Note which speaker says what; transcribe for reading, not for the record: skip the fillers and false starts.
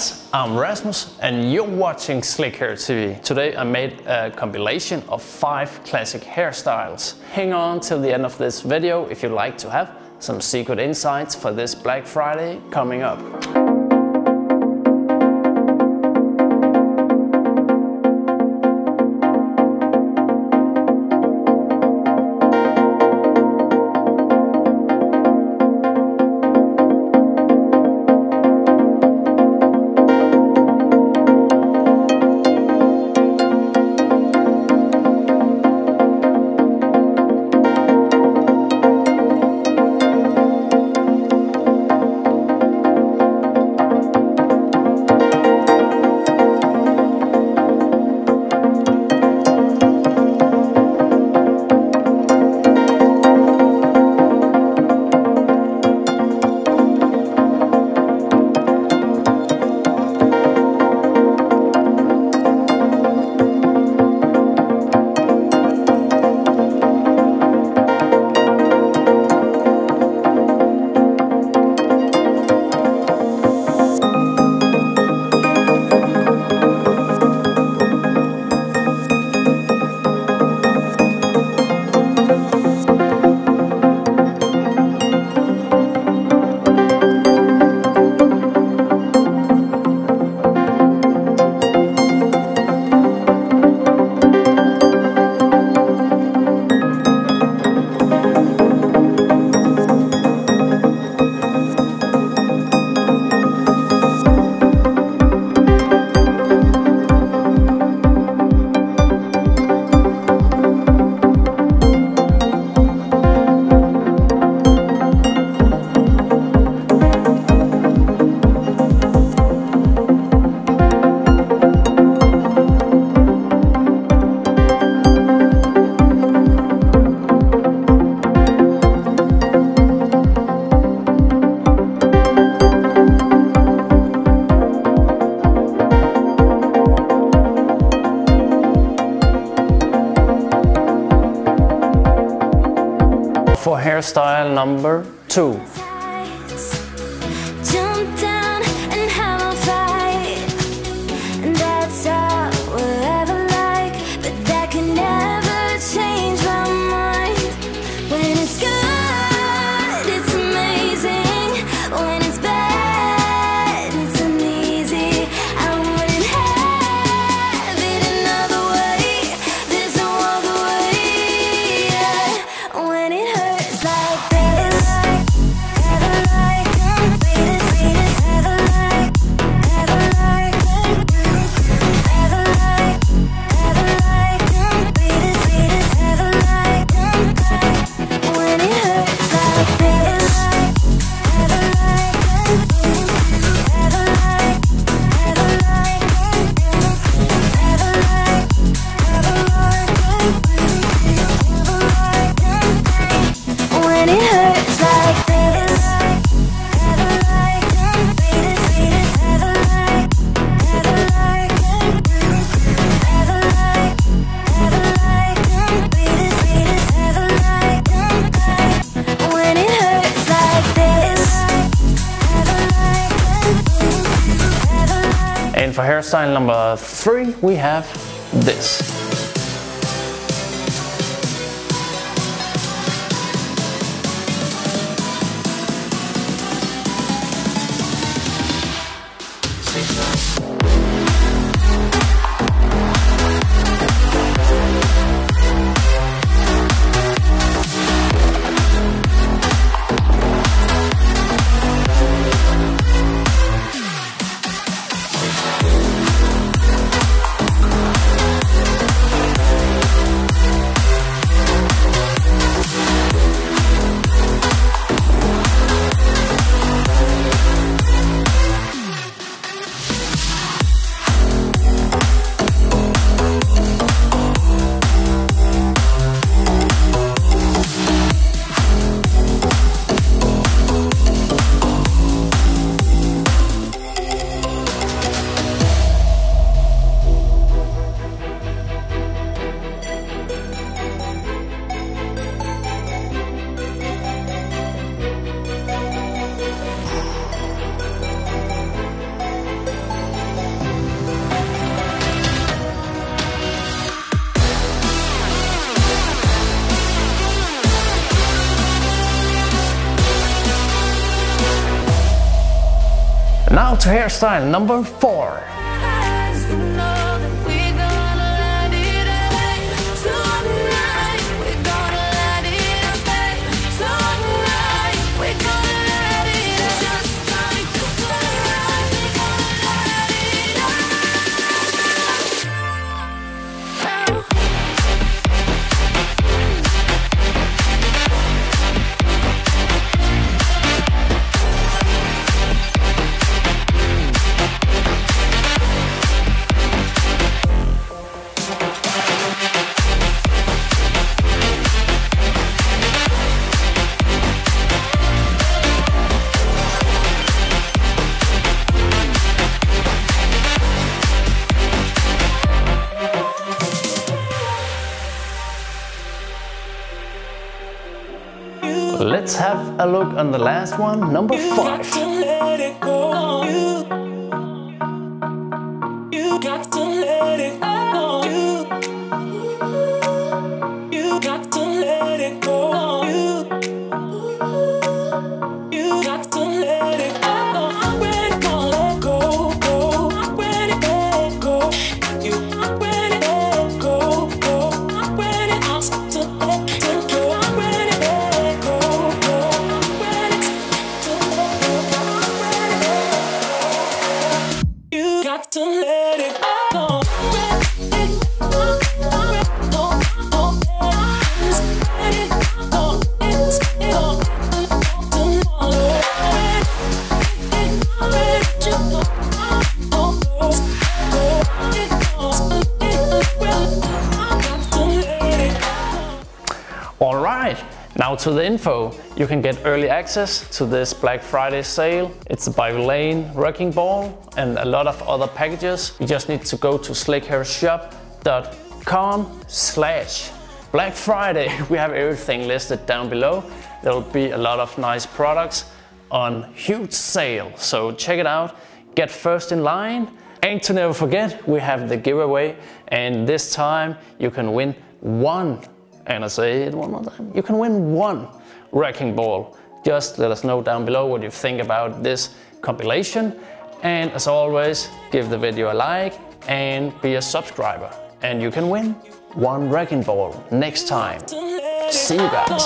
Speaker 1: guys, I'm Rasmus and you're watching Slikhaar TV. Today I made a compilation of 5 classic hairstyles. Hang on till the end of this video if you'd like to have some secret insights for this Black Friday coming up. For hairstyle number 2. And for hairstyle number 3, we have this. Now to hairstyle number 4. Let's have a look on the last one, number 5. Now to the info. You can get early access to this Black Friday sale. It's by Vilain Wrecking Ball and a lot of other packages. You just need to go to slikhairshop.com/Black Friday. We have everything listed down below. There will be a lot of nice products on huge sale. So check it out, get first in line. And to never forget, we have the giveaway, and this time you can win one. And I say it one more time, you can win one wrecking ball. Just let us know down below what you think about this compilation. And as always, give the video a like and be a subscriber. And you can win one wrecking ball next time. See you guys.